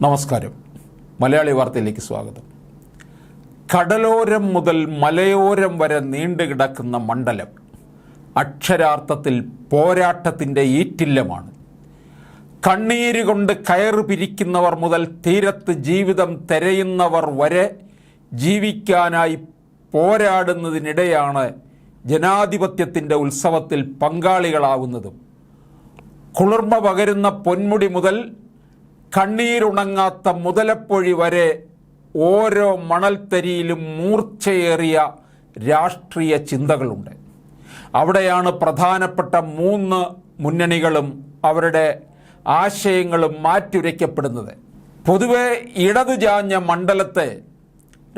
നമസ്കാരം. മലയാളി വാർത്തയിലേക്ക് സ്വാഗതം. കടലോരം മുതൽ മലയോരം വരെ നീണ്ടുകിടക്കുന്ന മണ്ഡലം അക്ഷരാർത്ഥത്തിൽ പോരാട്ടത്തിൻ്റെ ഈറ്റില്ലമാണ്. കണ്ണീരുകൊണ്ട് കയറ് പിരിക്കുന്നവർ മുതൽ തീരത്ത് ജീവിതം തിരയുന്നവർ വരെ ജീവിക്കാനായി പോരാടുന്നതിനിടെയാണ് ജനാധിപത്യത്തിൻ്റെ ഉത്സവത്തിൽ പങ്കാളികളാവുന്നതും. കുളിർമ പകരുന്ന പൊന്മുടി മുതൽ കണ്ണീരുണങ്ങാത്ത മുതലപ്പൊഴി വരെ ഓരോ മണൽത്തരിയിലും മൂർച്ചയേറിയ രാഷ്ട്രീയ ചിന്തകളുണ്ട്. അവിടെയാണ് പ്രധാനപ്പെട്ട 3 മുന്നണികളും അവരുടെ ആശയങ്ങളും മാറ്റുരയ്ക്കപ്പെടുന്നത്. പൊതുവെ ഇടതുചാഞ്ഞ മണ്ഡലത്തെ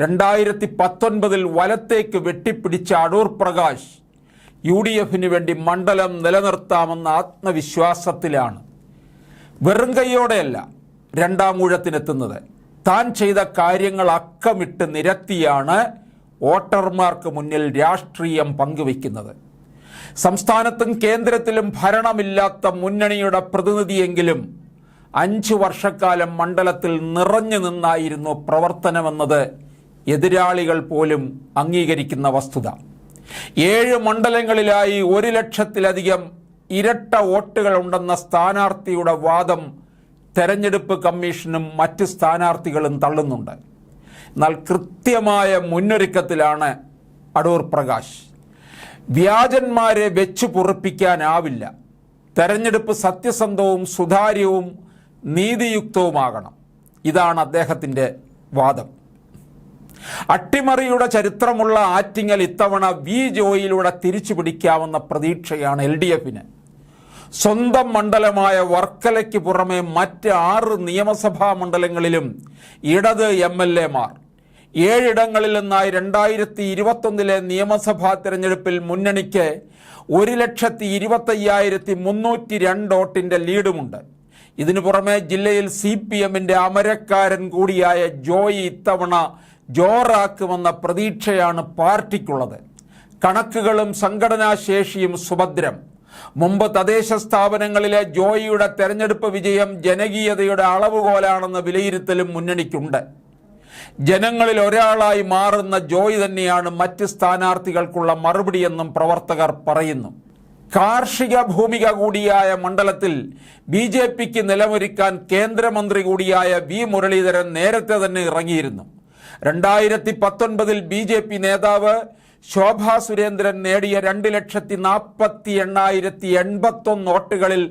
2019 വലത്തേക്ക് വെട്ടിപ്പിടിച്ച അടൂർ പ്രകാശ് UDFന് വേണ്ടി മണ്ഡലം നിലനിർത്താമെന്ന ആത്മവിശ്വാസത്തിലാണ്. വെറും കൈയോടെയല്ല രണ്ടാം ഊഴത്തിനെത്തുന്നത്. താൻ ചെയ്ത കാര്യങ്ങൾ അക്കമിട്ട് നിരത്തിയാണ് വോട്ടർമാർക്ക് മുന്നിൽ രാഷ്ട്രീയം പങ്കുവയ്ക്കുന്നത്. സംസ്ഥാനത്തും കേന്ദ്രത്തിലും ഭരണമില്ലാത്ത മുന്നണിയുടെ പ്രതിനിധിയെങ്കിലും 5 വർഷക്കാലം മണ്ഡലത്തിൽ നിറഞ്ഞു നിന്നായിരുന്നു പ്രവർത്തനമെന്നത് എതിരാളികൾ പോലും അംഗീകരിക്കുന്ന വസ്തുത. 7 മണ്ഡലങ്ങളിലായി 1 ലക്ഷത്തിലധികം ഇരട്ട വോട്ടുകൾ ഉണ്ടെന്ന സ്ഥാനാർത്ഥിയുടെ വാദം തെരഞ്ഞെടുപ്പ് കമ്മീഷനും മറ്റ് സ്ഥാനാർത്ഥികളും തള്ളുന്നുണ്ട്. എന്നാൽ കൃത്യമായ മുന്നൊരുക്കത്തിലാണ് അടൂർ പ്രകാശ്. വ്യാജന്മാരെ വെച്ചു പൊറുപ്പിക്കാനാവില്ല. തെരഞ്ഞെടുപ്പ് സത്യസന്ധവും സുതാര്യവും നീതിയുക്തവുമാകണം. ഇതാണ് അദ്ദേഹത്തിൻ്റെ വാദം. അട്ടിമറിയുടെ ചരിത്രമുള്ള ആറ്റിങ്ങൽ ഇത്തവണ വി ജോയിലൂടെ തിരിച്ചു പിടിക്കാമെന്ന പ്രതീക്ഷയാണ് LDFന്. സ്വന്തം മണ്ഡലമായ വർക്കലയ്ക്ക് പുറമെ മറ്റ് 6 നിയമസഭാ മണ്ഡലങ്ങളിലും ഇടത് MLAമാർ 7 ഇടങ്ങളിൽ നിന്നായി 2021 നിയമസഭാ തെരഞ്ഞെടുപ്പിൽ മുന്നണിക്ക് 1,25,302 വോട്ടിൻ്റെ ലീഡുമുണ്ട്. ഇതിനു പുറമെ ജില്ലയിൽ CPMന്റെ അമരക്കാരൻ കൂടിയായ ജോയി ഇത്തവണ ജോറാക്കുമെന്ന പ്രതീക്ഷയാണ് പാർട്ടിക്കുള്ളത്. കണക്കുകളും സംഘടനാശേഷിയും സുഭദ്രം. മുമ്പ് തദ്ദേശ സ്ഥാപനങ്ങളിലെ ജോയിയുടെ തെരഞ്ഞെടുപ്പ് വിജയം ജനകീയതയുടെ അളവുകോലാണെന്ന വിലയിരുത്തലും മുന്നണിക്കുണ്ട്. ജനങ്ങളിൽ ഒരാളായി മാറുന്ന ജോയി തന്നെയാണ് മറ്റ് സ്ഥാനാർത്ഥികൾക്കുള്ള മറുപടിയെന്നും പ്രവർത്തകർ പറയുന്നു. കാർഷിക ഭൂമിക കൂടിയായ മണ്ഡലത്തിൽ BJPക്ക് നിലമൊരുക്കാൻ കേന്ദ്രമന്ത്രി കൂടിയായ V മുരളീധരൻ നേരത്തെ തന്നെ ഇറങ്ങിയിരുന്നു. 2019 BJP നേതാവ് ശോഭാ സുരേന്ദ്രൻ നേടിയ 2,40,881 വോട്ടുകളിൽ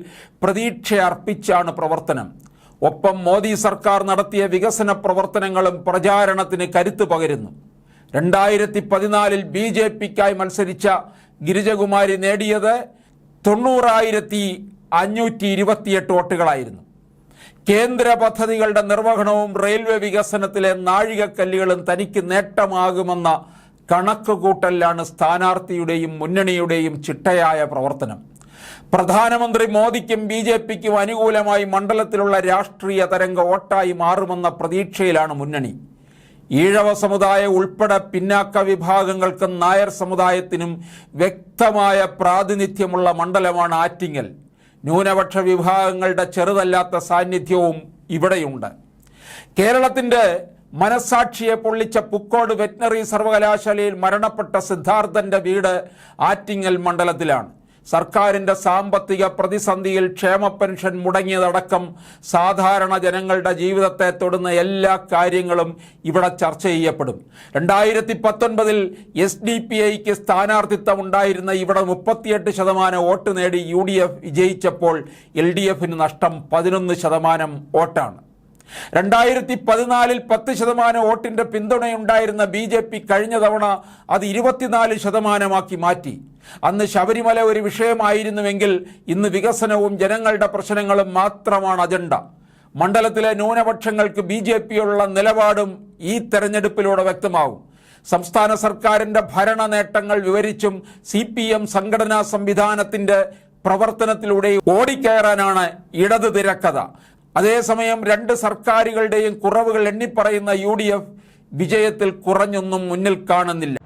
പ്രതീക്ഷ അർപ്പിച്ചാണ് പ്രവർത്തനം. ഒപ്പം മോദി സർക്കാർ നടത്തിയ വികസന പ്രവർത്തനങ്ങളും പ്രചാരണത്തിന് കരുത്ത് പകരുന്നു. 2014 BJPക്കായി മത്സരിച്ച ഗിരിജകുമാരി നേടിയത് 90,528 വോട്ടുകളായിരുന്നു. കേന്ദ്ര പദ്ധതികളുടെ നിർവഹണവും റെയിൽവേ വികസനത്തിലെ നാഴികക്കല്ലുകളും തനിക്ക് നേട്ടമാകുമെന്ന കണക്കുകൂട്ടലിലാണ് സ്ഥാനാർത്ഥിയുടെയും മുന്നണിയുടെയും ചിട്ടയായ പ്രവർത്തനം. പ്രധാനമന്ത്രി മോദിക്കും BJPക്കും അനുകൂലമായി മണ്ഡലത്തിലുള്ള രാഷ്ട്രീയ തരംഗ വോട്ടായി മാറുമെന്ന പ്രതീക്ഷയിലാണ് മുന്നണി. ഈഴവ സമുദായം ഉൾപ്പെടെ പിന്നാക്ക വിഭാഗങ്ങൾക്കും നായർ സമുദായത്തിനും വ്യക്തമായ പ്രാതിനിധ്യമുള്ള മണ്ഡലമാണ് ആറ്റിങ്ങൽ. ന്യൂനപക്ഷ വിഭാഗങ്ങളുടെ ചെറുതല്ലാത്ത സാന്നിധ്യവും ഇവിടെയുണ്ട്. കേരളത്തിൻ്റെ മനസാക്ഷിയെ പൊള്ളിച്ച പുക്കോട് വെറ്റിനറി സർവകലാശാലയിൽ മരണപ്പെട്ട സിദ്ധാർത്ഥന്റെ വീട് ആറ്റിങ്ങൽ മണ്ഡലത്തിലാണ്. സർക്കാരിൻ്റെ സാമ്പത്തിക പ്രതിസന്ധിയിൽ ക്ഷേമ പെൻഷൻ മുടങ്ങിയതടക്കം സാധാരണ ജനങ്ങളുടെ ജീവിതത്തെ തൊടുന്ന എല്ലാ കാര്യങ്ങളും ഇവിടെ ചർച്ച ചെയ്യപ്പെടും. 2019 SDPIക്ക് സ്ഥാനാർത്ഥിത്വം ഉണ്ടായിരുന്ന ഇവിടെ 38% വോട്ട് നേടി UDF വിജയിച്ചപ്പോൾ LDFന് നഷ്ടം 11% വോട്ടാണ്. 2014 10% വോട്ടിൻ്റെ പിന്തുണയുണ്ടായിരുന്ന BJP കഴിഞ്ഞ തവണ അത് 24% മാറ്റി. അന്ന് ശബരിമല ഒരു വിഷയമായിരുന്നുവെങ്കിൽ ഇന്ന് വികസനവും ജനങ്ങളുടെ പ്രശ്നങ്ങളും മാത്രമാണ് അജണ്ട. മണ്ഡലത്തിലെ ന്യൂനപക്ഷങ്ങൾക്ക് BJPയുള്ള നിലപാടും ഈ തെരഞ്ഞെടുപ്പിലൂടെ വ്യക്തമാവും. സംസ്ഥാന സർക്കാരിൻ്റെ ഭരണ നേട്ടങ്ങൾ വിവരിച്ചും CPM സംഘടനാ സംവിധാനത്തിൻ്റെ പ്രവർത്തനത്തിലൂടെ ഓടിക്കയറാനാണ് ഇടത് തിരക്കഥ. അതേസമയം 2 സർക്കാരുകളുടെയും കുറവുകൾ എണ്ണിപ്പറയുന്ന UDF വിജയത്തിൽ കുറഞ്ഞൊന്നും മുന്നിൽ കാണുന്നില്ല.